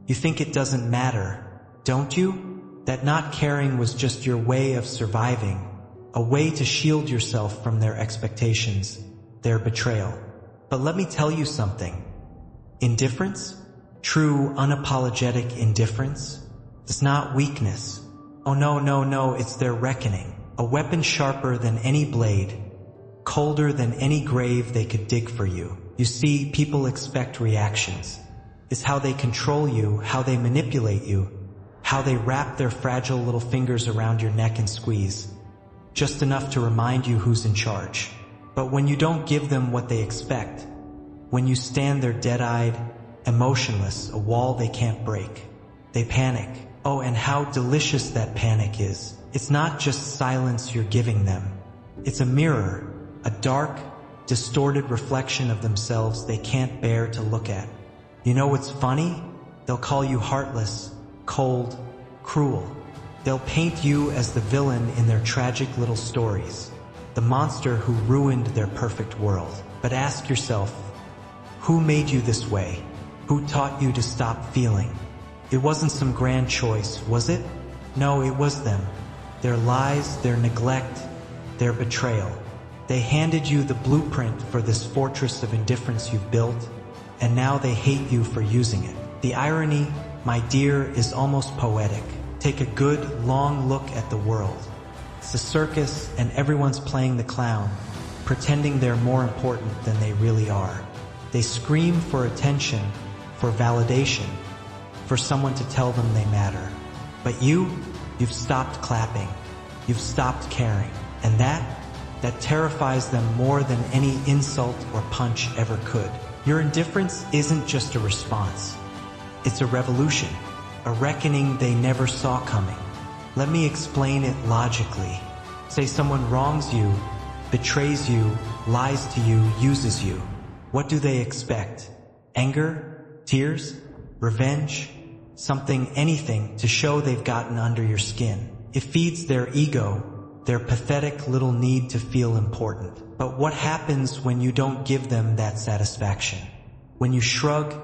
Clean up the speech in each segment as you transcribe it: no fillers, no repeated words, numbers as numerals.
You think it doesn't matter, don't you? That not caring was just your way of surviving, a way to shield yourself from their expectations, their betrayal. But let me tell you something. Indifference, true unapologetic indifference, is not weakness. Oh no, it's their reckoning. A weapon sharper than any blade, colder than any grave they could dig for you. You see, people expect reactions. It's how they control you, how they manipulate you, how they wrap their fragile little fingers around your neck and squeeze, just enough to remind you who's in charge. But when you don't give them what they expect, when you stand there dead-eyed, emotionless, a wall they can't break, they panic. Oh, and how delicious that panic is. It's not just silence you're giving them. It's a mirror, a dark, distorted reflection of themselves they can't bear to look at. You know what's funny? They'll call you heartless, cold, cruel. They'll paint you as the villain in their tragic little stories, the monster who ruined their perfect world. But ask yourself, who made you this way? Who taught you to stop feeling? It wasn't some grand choice, was it? No, it was them. Their lies, their neglect, their betrayal. They handed you the blueprint for this fortress of indifference you've built, and now they hate you for using it. The irony, my dear, is almost poetic. Take a good, long look at the world. It's a circus, and everyone's playing the clown, pretending they're more important than they really are. They scream for attention, for validation, for someone to tell them they matter. But you've stopped clapping. You've stopped caring. And that terrifies them more than any insult or punch ever could. Your indifference isn't just a response. It's a revolution, a reckoning they never saw coming. Let me explain it logically. Say someone wrongs you, betrays you, lies to you, uses you. What do they expect? Anger? Tears? Revenge? Something, anything, to show they've gotten under your skin. It feeds their ego, their pathetic little need to feel important. But what happens when you don't give them that satisfaction? When you shrug,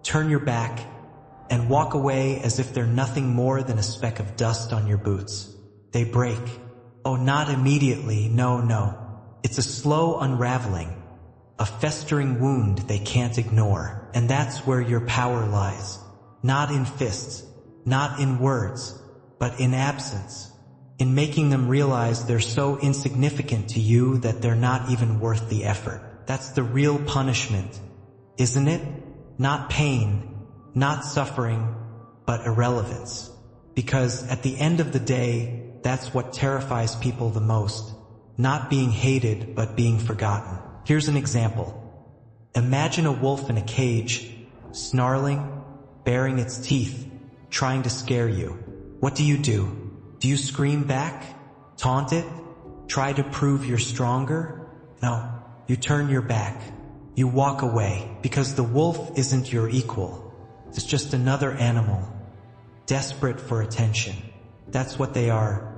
turn your back, and walk away as if they're nothing more than a speck of dust on your boots. They break. Oh, not immediately, no. It's a slow unraveling, a festering wound they can't ignore. And that's where your power lies. Not in fists, not in words, but in absence. In making them realize they're so insignificant to you that they're not even worth the effort. That's the real punishment, isn't it? Not pain, not suffering, but irrelevance. Because at the end of the day, that's what terrifies people the most. Not being hated, but being forgotten. Here's an example. Imagine a wolf in a cage, snarling, baring its teeth, trying to scare you. What do? Do you scream back? Taunt it? Try to prove you're stronger? No, you turn your back. You walk away, because the wolf isn't your equal. It's just another animal, desperate for attention. That's what they are.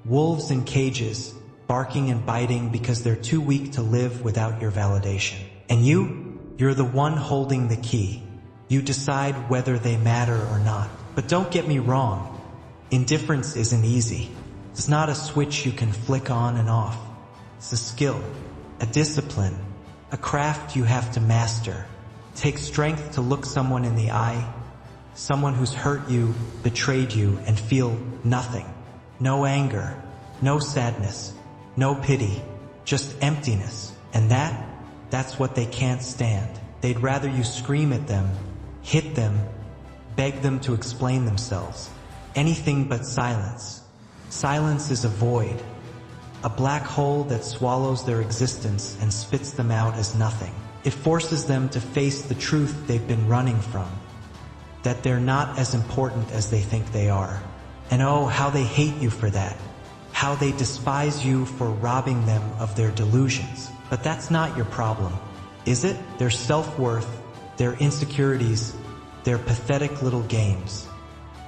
Wolves in cages, barking and biting because they're too weak to live without your validation. And you're the one holding the key. You decide whether they matter or not. But don't get me wrong. Indifference isn't easy. It's not a switch you can flick on and off. It's a skill, a discipline, a craft you have to master. It takes strength to look someone in the eye, someone who's hurt you, betrayed you, and feel nothing. No anger, no sadness, no pity, just emptiness. And that's what they can't stand. They'd rather you scream at them, hit them, beg them to explain themselves. Anything but silence. Silence is a void, a black hole that swallows their existence and spits them out as nothing. It forces them to face the truth they've been running from, that they're not as important as they think they are. And oh, how they hate you for that. How they despise you for robbing them of their delusions. But that's not your problem, is it? Their self-worth, their insecurities, their pathetic little games.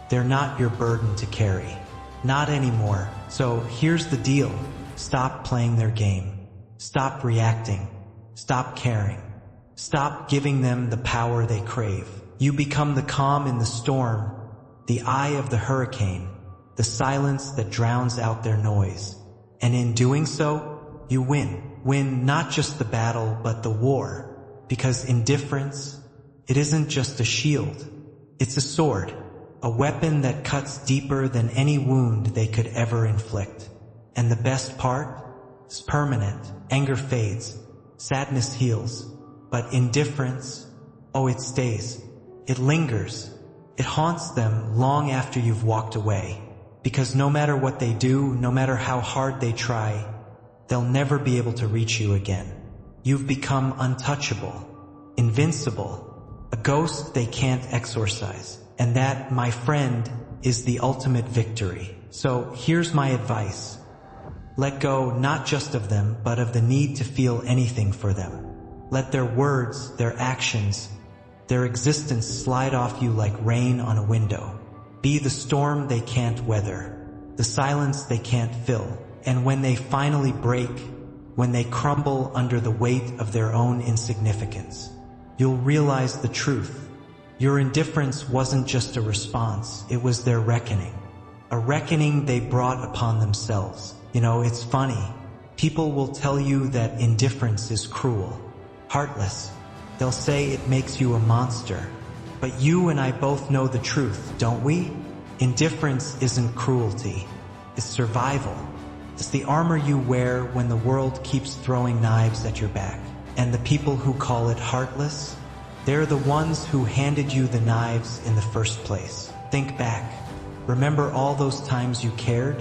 They're not your burden to carry. Not anymore. So here's the deal. Stop playing their game. Stop reacting. Stop caring. Stop giving them the power they crave. You become the calm in the storm, the eye of the hurricane, the silence that drowns out their noise. And in doing so, you win. Win not just the battle, but the war. Because indifference, it isn't just a shield. It's a sword, a weapon that cuts deeper than any wound they could ever inflict. And the best part? It's permanent. Anger fades, sadness heals, but indifference, oh, it stays. It lingers. It haunts them long after you've walked away. Because no matter what they do, no matter how hard they try, they'll never be able to reach you again. You've become untouchable, invincible, a ghost they can't exorcise. And that, my friend, is the ultimate victory. So here's my advice. Let go not just of them, but of the need to feel anything for them. Let their words, their actions, their existence slide off you like rain on a window. Be the storm they can't weather, the silence they can't fill. And when they finally break, when they crumble under the weight of their own insignificance, you'll realize the truth. Your indifference wasn't just a response, it was their reckoning. A reckoning they brought upon themselves. You know, it's funny. People will tell you that indifference is cruel, heartless. They'll say it makes you a monster. But you and I both know the truth, don't we? Indifference isn't cruelty. It's survival. It's the armor you wear when the world keeps throwing knives at your back. And the people who call it heartless, they're the ones who handed you the knives in the first place. Think back. Remember all those times you cared?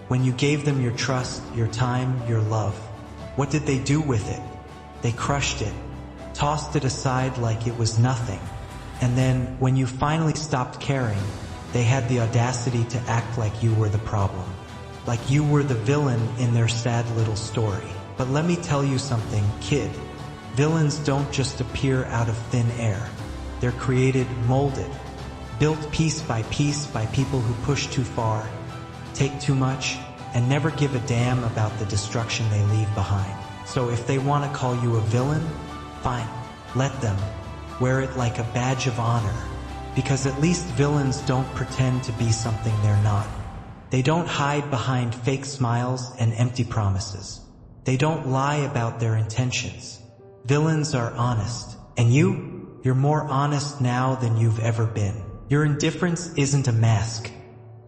When you gave them your trust, your time, your love. What did they do with it? They crushed it, tossed it aside like it was nothing. And then, when you finally stopped caring, they had the audacity to act like you were the problem. Like you were the villain in their sad little story. But let me tell you something, kid. Villains don't just appear out of thin air. They're created, molded, built piece by people who push too far, take too much, and never give a damn about the destruction they leave behind. So if they want to call you a villain, fine, let them. Wear it like a badge of honor. Because at least villains don't pretend to be something they're not. They don't hide behind fake smiles and empty promises. They don't lie about their intentions. Villains are honest. And you're more honest now than you've ever been. Your indifference isn't a mask.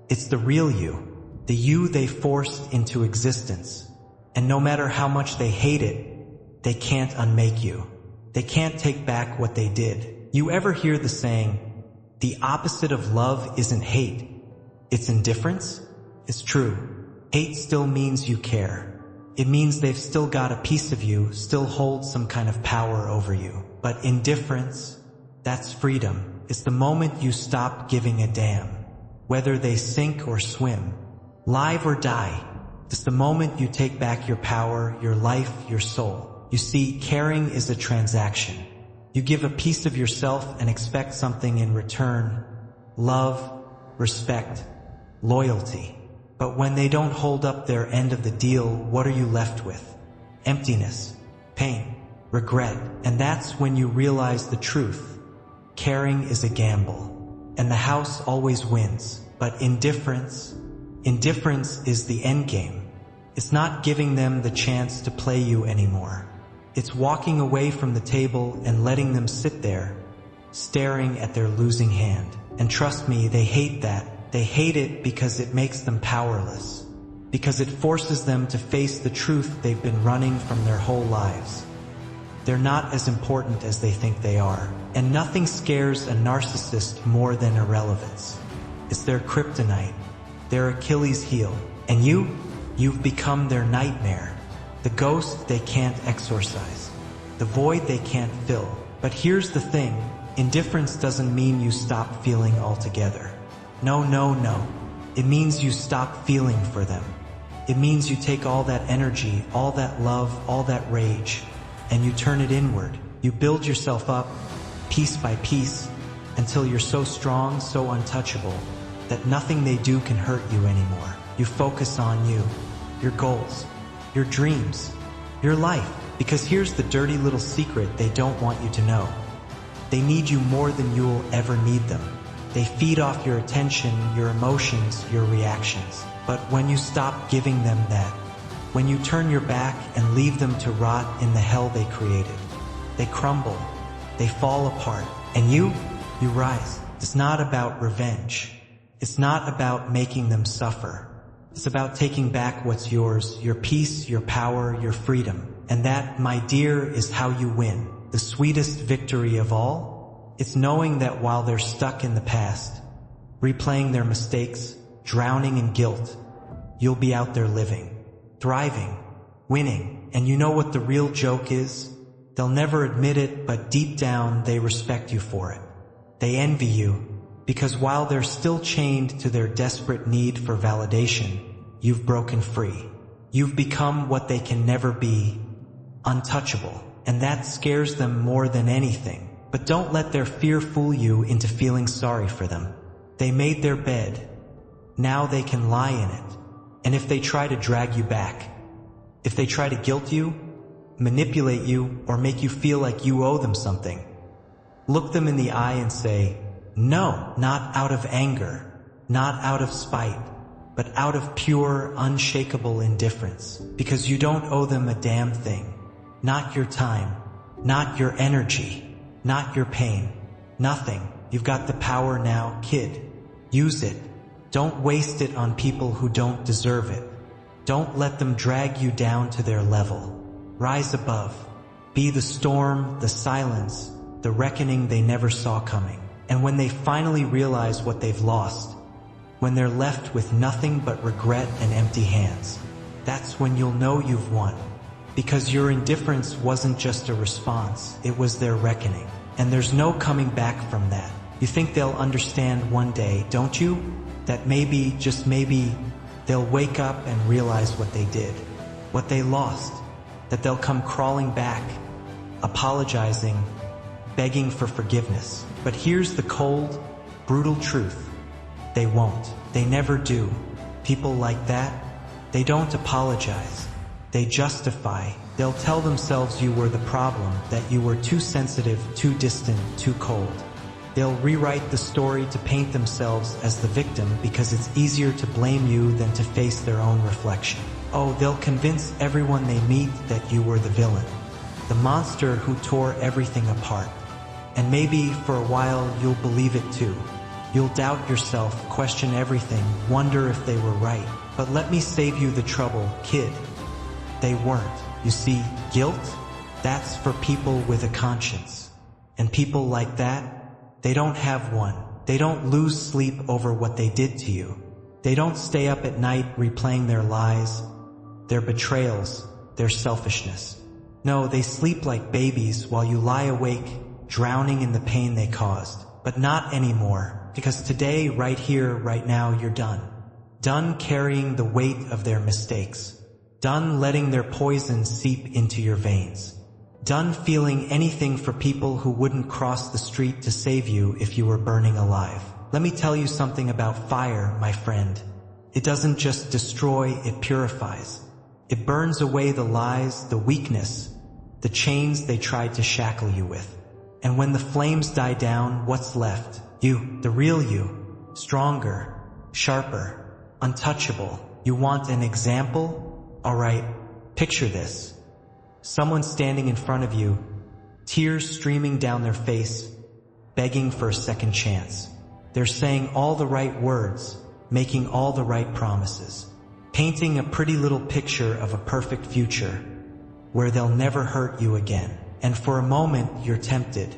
It's the real you. The you they forced into existence. And no matter how much they hate it, they can't unmake you. They can't take back what they did. You ever hear the saying, the opposite of love isn't hate, it's indifference? It's true. Hate still means you care. It means they've still got a piece of you, still hold some kind of power over you. But indifference, that's freedom. It's the moment you stop giving a damn. Whether they sink or swim, live or die. It's the moment you take back your power, your life, your soul. You see, caring is a transaction. You give a piece of yourself and expect something in return. Love, respect, loyalty. But when they don't hold up their end of the deal, what are you left with? Emptiness, pain, regret. And that's when you realize the truth. Caring is a gamble. And the house always wins. But indifference is the end game. It's not giving them the chance to play you anymore. It's walking away from the table and letting them sit there, staring at their losing hand. And trust me, they hate that. They hate it because it makes them powerless. Because it forces them to face the truth they've been running from their whole lives. They're not as important as they think they are. And nothing scares a narcissist more than irrelevance. It's their kryptonite, their Achilles heel. And you've become their nightmare. The ghost they can't exorcise. The void they can't fill. But here's the thing, indifference doesn't mean you stop feeling altogether. No. It means you stop feeling for them. It means you take all that energy, all that love, all that rage, and you turn it inward. You build yourself up, piece by piece, until you're so strong, so untouchable, that nothing they do can hurt you anymore. You focus on you, your goals, your dreams, your life. Because here's the dirty little secret they don't want you to know. They need you more than you'll ever need them. They feed off your attention, your emotions, your reactions. But when you stop giving them that, when you turn your back and leave them to rot in the hell they created, they crumble, they fall apart, and you rise. It's not about revenge. It's not about making them suffer. It's about taking back what's yours, your peace, your power, your freedom. And that, my dear, is how you win. The sweetest victory of all? It's knowing that while they're stuck in the past, replaying their mistakes, drowning in guilt, you'll be out there living, thriving, winning. And you know what the real joke is? They'll never admit it, but deep down they respect you for it. They envy you, because while they're still chained to their desperate need for validation, you've broken free. You've become what they can never be, untouchable. And that scares them more than anything. But don't let their fear fool you into feeling sorry for them. They made their bed. Now they can lie in it. And if they try to drag you back, if they try to guilt you, manipulate you, or make you feel like you owe them something, look them in the eye and say, no, not out of anger, not out of spite, but out of pure, unshakable indifference. Because you don't owe them a damn thing. Not your time, not your energy, not your pain, nothing. You've got the power now, kid. Use it. Don't waste it on people who don't deserve it. Don't let them drag you down to their level. Rise above. Be the storm, the silence, the reckoning they never saw coming. And when they finally realize what they've lost, when they're left with nothing but regret and empty hands, that's when you'll know you've won. Because your indifference wasn't just a response, it was their reckoning. And there's no coming back from that. You think they'll understand one day, don't you? That maybe, just maybe, they'll wake up and realize what they did, what they lost, that they'll come crawling back, apologizing, begging for forgiveness. But here's the cold, brutal truth. They won't. They never do. People like that, they don't apologize. They justify. They'll tell themselves you were the problem, that you were too sensitive, too distant, too cold. They'll rewrite the story to paint themselves as the victim because it's easier to blame you than to face their own reflection. Oh, they'll convince everyone they meet that you were the villain, the monster who tore everything apart. And maybe for a while you'll believe it too. You'll doubt yourself, question everything, wonder if they were right. But let me save you the trouble, kid. They weren't. You see, guilt, that's for people with a conscience. And people like that, they don't have one. They don't lose sleep over what they did to you. They don't stay up at night replaying their lies, their betrayals, their selfishness. No, they sleep like babies while you lie awake, drowning in the pain they caused. But not anymore, because today, right here, right now, you're done. Done carrying the weight of their mistakes. Done letting their poison seep into your veins. Done feeling anything for people who wouldn't cross the street to save you if you were burning alive. Let me tell you something about fire, my friend. It doesn't just destroy, it purifies. It burns away the lies, the weakness, the chains they tried to shackle you with. And when the flames die down, what's left? You, the real you. Stronger, sharper, untouchable. You want an example? Alright, picture this. Someone standing in front of you, tears streaming down their face, begging for a second chance. They're saying all the right words, making all the right promises, painting a pretty little picture of a perfect future where they'll never hurt you again. And for a moment, you're tempted.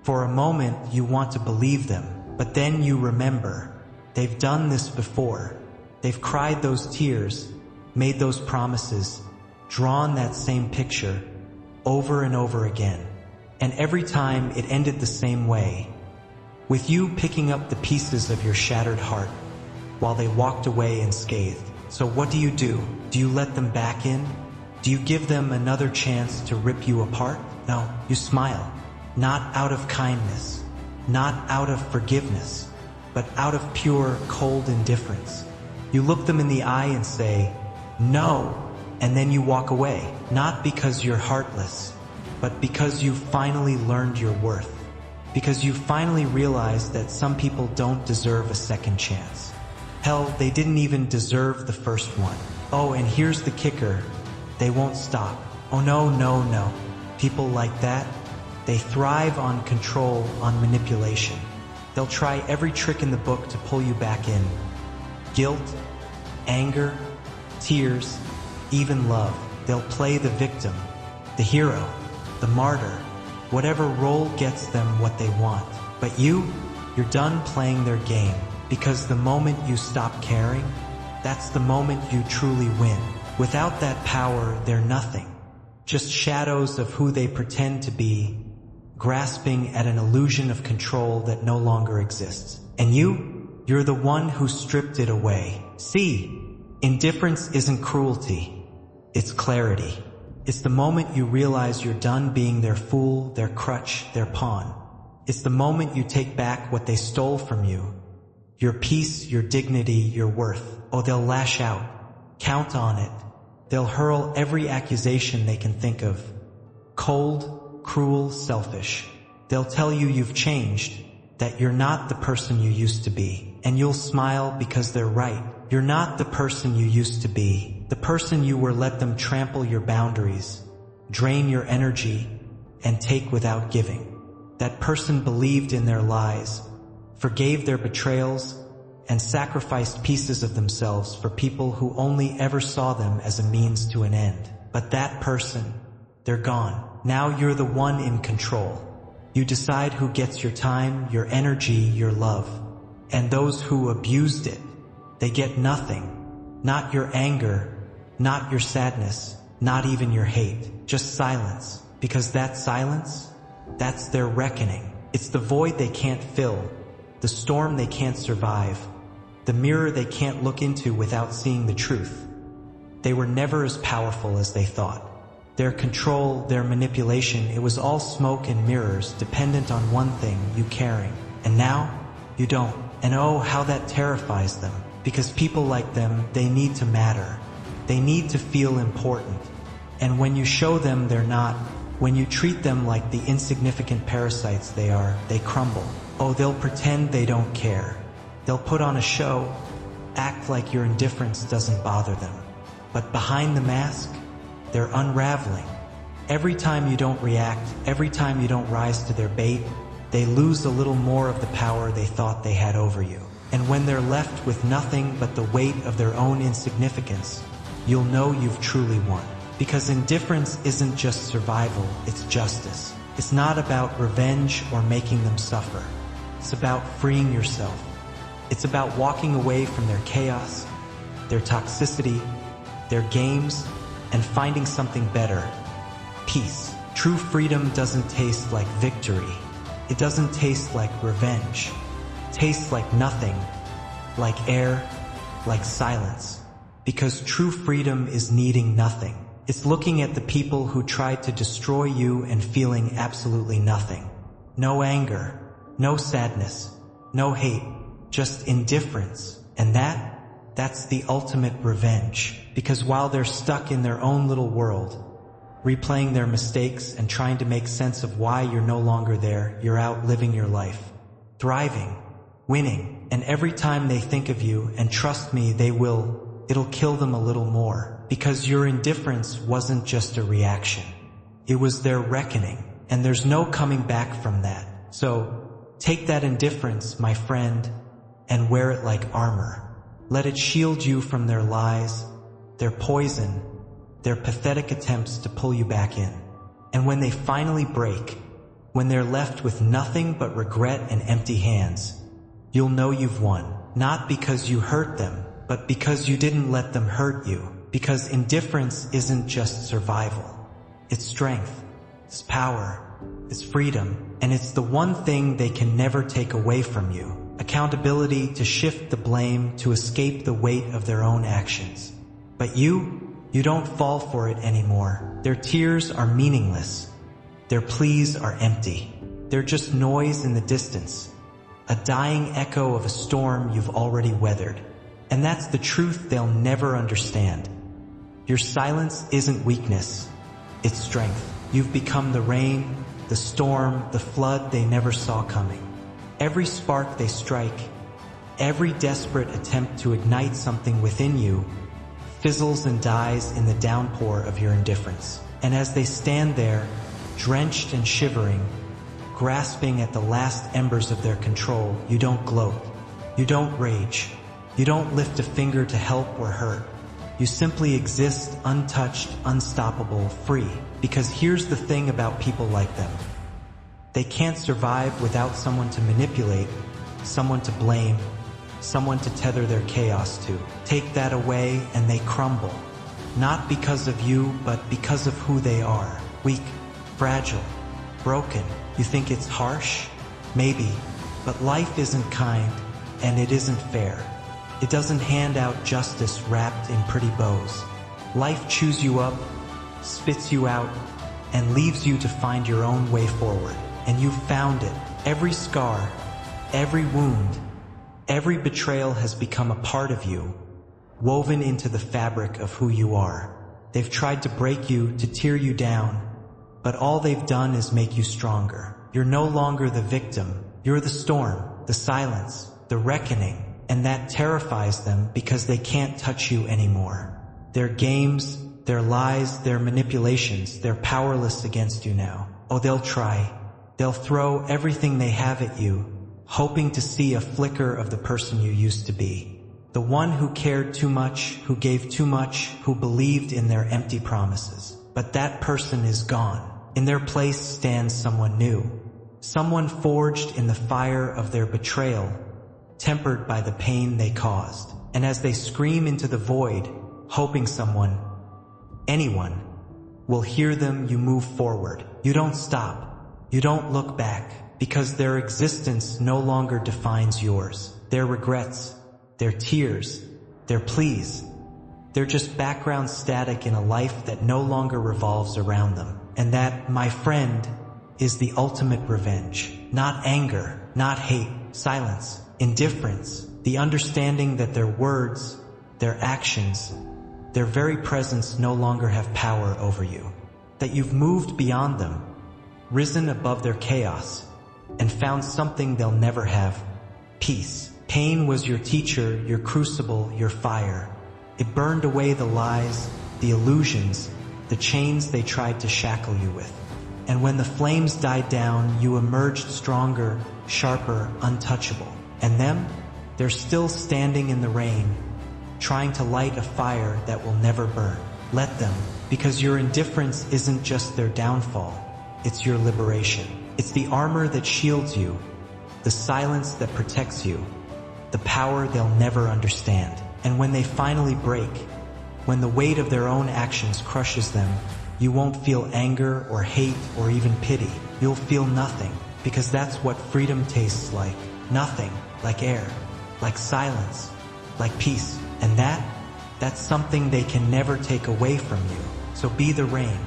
For a moment, you want to believe them. But then you remember, they've done this before. They've cried those tears, made those promises, drawn that same picture over and over again. And every time it ended the same way, with you picking up the pieces of your shattered heart while they walked away unscathed. So what do? Do you let them back in? Do you give them another chance to rip you apart? No, you smile. Not out of kindness, not out of forgiveness, but out of pure, cold indifference. You look them in the eye and say, no, and then you walk away, not because you're heartless, but because you finally learned your worth. Because you finally realized that some people don't deserve a second chance. Hell, they didn't even deserve the first one. Oh, and here's the kicker. They won't stop. Oh no, no, no. People like that, they thrive on control, on manipulation. They'll try every trick in the book to pull you back in. Guilt, anger, tears, even love. They'll play the victim, the hero, the martyr, whatever role gets them what they want. But you're done playing their game, because the moment you stop caring, that's the moment you truly win. Without that power, they're nothing. Just shadows of who they pretend to be, grasping at an illusion of control that no longer exists. And you're the one who stripped it away. See, indifference isn't cruelty, it's clarity. It's the moment you realize you're done being their fool, their crutch, their pawn. It's the moment you take back what they stole from you. Your peace, your dignity, your worth. Oh, they'll lash out. Count on it. They'll hurl every accusation they can think of. Cold, cruel, selfish. They'll tell you you've changed, that you're not the person you used to be. And you'll smile because they're right. You're not the person you used to be. The person you were. Let them trample your boundaries, drain your energy, and take without giving. That person believed in their lies, forgave their betrayals, and sacrificed pieces of themselves for people who only ever saw them as a means to an end. But that person, they're gone. Now you're the one in control. You decide who gets your time, your energy, your love. And those who abused it, they get nothing. Not your anger, not your sadness, not even your hate. Just silence. Because that silence, that's their reckoning. It's the void they can't fill, the storm they can't survive, the mirror they can't look into without seeing the truth. They were never as powerful as they thought. Their control, their manipulation, it was all smoke and mirrors, dependent on one thing, you caring. And now, you don't. And oh, how that terrifies them. Because people like them, they need to matter. They need to feel important. And when you show them they're not, when you treat them like the insignificant parasites they are, they crumble. Oh, they'll pretend they don't care. They'll put on a show, act like your indifference doesn't bother them. But behind the mask, they're unraveling. Every time you don't react, every time you don't rise to their bait, they lose a little more of the power they thought they had over you. And when they're left with nothing but the weight of their own insignificance, you'll know you've truly won. Because indifference isn't just survival, it's justice. It's not about revenge or making them suffer. It's about freeing yourself. It's about walking away from their chaos, their toxicity, their games, and finding something better. Peace. True freedom doesn't taste like victory. It doesn't taste like revenge. It tastes like nothing, like air, like silence. Because true freedom is needing nothing. It's looking at the people who tried to destroy you and feeling absolutely nothing. No anger, no sadness, no hate, just indifference. And that's the ultimate revenge. Because while they're stuck in their own little world, replaying their mistakes and trying to make sense of why you're no longer there, you're out living your life, thriving, winning. And every time they think of you, and trust me, it'll kill them a little more. Because your indifference wasn't just a reaction. It was their reckoning. And there's no coming back from that. So, take that indifference, my friend, and wear it like armor. Let it shield you from their lies, their poison, their pathetic attempts to pull you back in. And when they finally break, when they're left with nothing but regret and empty hands, you'll know you've won. Not because you hurt them, but because you didn't let them hurt you. Because indifference isn't just survival. It's strength, it's power, it's freedom, and it's the one thing they can never take away from you. Accountability, to shift the blame, to escape the weight of their own actions. But you don't fall for it anymore. Their tears are meaningless. Their pleas are empty. They're just noise in the distance, a dying echo of a storm you've already weathered. And that's the truth they'll never understand. Your silence isn't weakness, it's strength. You've become the rain, the storm, the flood they never saw coming. Every spark they strike, every desperate attempt to ignite something within you, fizzles and dies in the downpour of your indifference. And as they stand there, drenched and shivering, grasping at the last embers of their control, you don't gloat, you don't rage, you don't lift a finger to help or hurt. You simply exist, untouched, unstoppable, free. Because here's the thing about people like them. They can't survive without someone to manipulate, someone to blame, someone to tether their chaos to. Take that away and they crumble. Not because of you, but because of who they are. Weak, fragile, broken. You think it's harsh? Maybe. But life isn't kind, and it isn't fair. It doesn't hand out justice wrapped in pretty bows. Life chews you up, spits you out, and leaves you to find your own way forward. And you've found it. Every scar, every wound, every betrayal has become a part of you, woven into the fabric of who you are. They've tried to break you, to tear you down, but all they've done is make you stronger. You're no longer the victim. You're the storm, the silence, the reckoning. And that terrifies them because they can't touch you anymore. Their games, their lies, their manipulations, they're powerless against you now. Oh, they'll try. They'll throw everything they have at you, hoping to see a flicker of the person you used to be. The one who cared too much, who gave too much, who believed in their empty promises. But that person is gone. In their place stands someone new. Someone forged in the fire of their betrayal, tempered by the pain they caused. And as they scream into the void, hoping someone, anyone, will hear them, you move forward. You don't stop. You don't look back, because their existence no longer defines yours. Their regrets, their tears, their pleas, they're just background static in a life that no longer revolves around them. And that, my friend, is the ultimate revenge. Not anger, not hate, silence, indifference, the understanding that their words, their actions, their very presence no longer have power over you. That you've moved beyond them, risen above their chaos, and found something they'll never have: peace. Pain was your teacher, your crucible, your fire. It burned away the lies, the illusions, the chains they tried to shackle you with. And when the flames died down, you emerged stronger, sharper, untouchable. And them? They're still standing in the rain, trying to light a fire that will never burn. Let them, because your indifference isn't just their downfall, it's your liberation. It's the armor that shields you, the silence that protects you, the power they'll never understand. And when they finally break, when the weight of their own actions crushes them, you won't feel anger or hate or even pity. You'll feel nothing, because that's what freedom tastes like. Nothing, like air, like silence, like peace. And that's something they can never take away from you. So be the rain,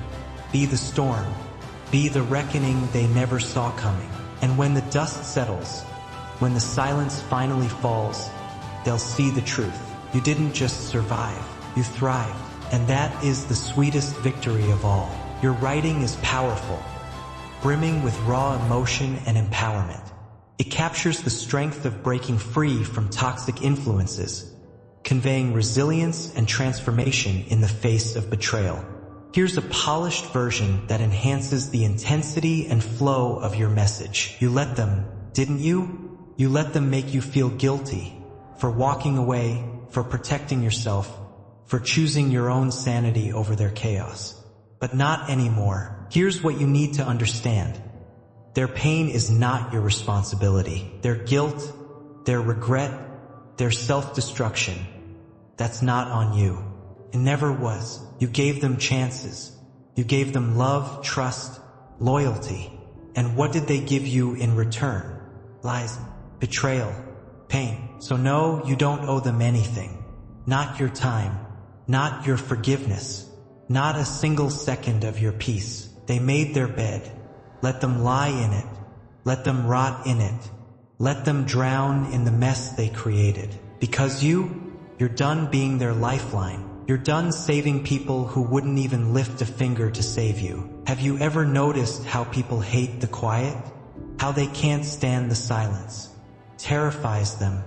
be the storm, be the reckoning they never saw coming. And when the dust settles, when the silence finally falls, they'll see the truth. You didn't just survive, you thrived. And that is the sweetest victory of all. Your writing is powerful, brimming with raw emotion and empowerment. It captures the strength of breaking free from toxic influences, conveying resilience and transformation in the face of betrayal. Here's a polished version that enhances the intensity and flow of your message. You let them, didn't you? You let them make you feel guilty for walking away, for protecting yourself, for choosing your own sanity over their chaos. But not anymore. Here's what you need to understand. Their pain is not your responsibility. Their guilt, their regret, their self-destruction, that's not on you. It never was. You gave them chances. You gave them love, trust, loyalty. And what did they give you in return? Lies, betrayal, pain. So no, you don't owe them anything. Not your time. Not your forgiveness. Not a single second of your peace. They made their bed. Let them lie in it. Let them rot in it. Let them drown in the mess they created. Because you're done being their lifeline. You're done saving people who wouldn't even lift a finger to save you. Have you ever noticed how people hate the quiet? How they can't stand the silence? Terrifies them,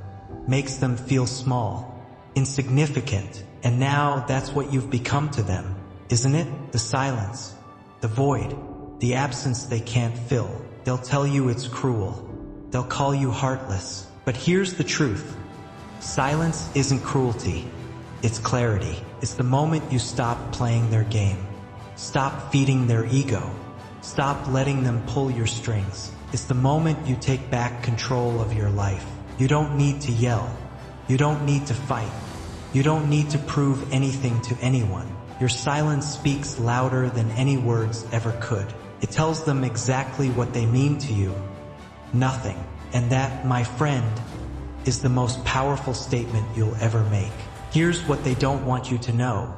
makes them feel small, insignificant, and now that's what you've become to them, isn't it? The silence, the void, the absence they can't fill. They'll tell you it's cruel. They'll call you heartless. But here's the truth. Silence isn't cruelty. It's clarity. It's the moment you stop playing their game. Stop feeding their ego. Stop letting them pull your strings. It's the moment you take back control of your life. You don't need to yell. You don't need to fight. You don't need to prove anything to anyone. Your silence speaks louder than any words ever could. It tells them exactly what they mean to you. Nothing. And that, my friend, is the most powerful statement you'll ever make. Here's what they don't want you to know.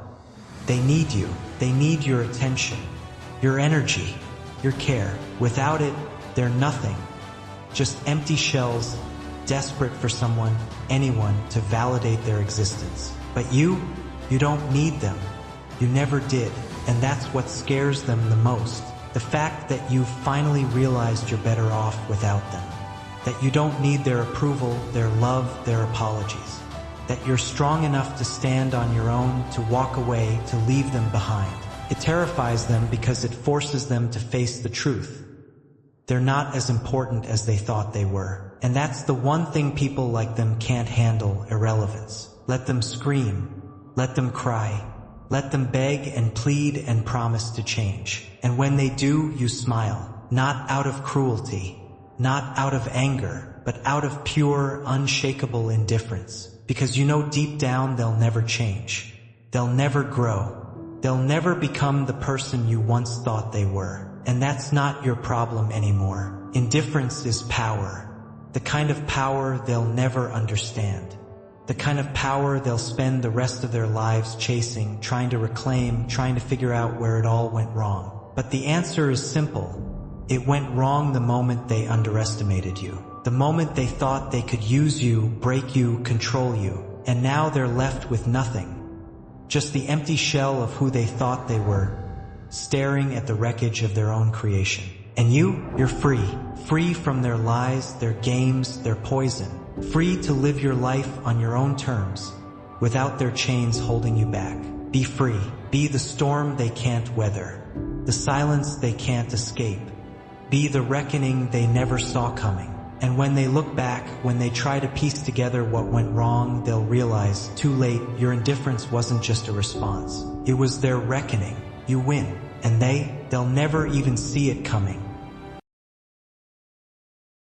They need you. They need your attention, your energy, your care. Without it, they're nothing. Just empty shells, desperate for someone, anyone, to validate their existence. But you don't need them. You never did. And that's what scares them the most. The fact that you've finally realized you're better off without them. That you don't need their approval, their love, their apologies. That you're strong enough to stand on your own, to walk away, to leave them behind. It terrifies them because it forces them to face the truth. They're not as important as they thought they were. And that's the one thing people like them can't handle: irrelevance. Let them scream. Let them cry. Let them beg and plead and promise to change. And when they do, you smile. Not out of cruelty, not out of anger, but out of pure, unshakable indifference. Because you know deep down they'll never change. They'll never grow. They'll never become the person you once thought they were. And that's not your problem anymore. Indifference is power. The kind of power they'll never understand. The kind of power they'll spend the rest of their lives chasing, trying to reclaim, trying to figure out where it all went wrong. But the answer is simple. It went wrong the moment they underestimated you. The moment they thought they could use you, break you, control you. And now they're left with nothing. Just the empty shell of who they thought they were, staring at the wreckage of their own creation. And you're free. Free from their lies, their games, their poison. Free to live your life on your own terms, without their chains holding you back. Be free. Be the storm they can't weather, the silence they can't escape. Be the reckoning they never saw coming. And when they look back, when they try to piece together what went wrong, they'll realize, too late, your indifference wasn't just a response. It was their reckoning. You win. And they'll never even see it coming.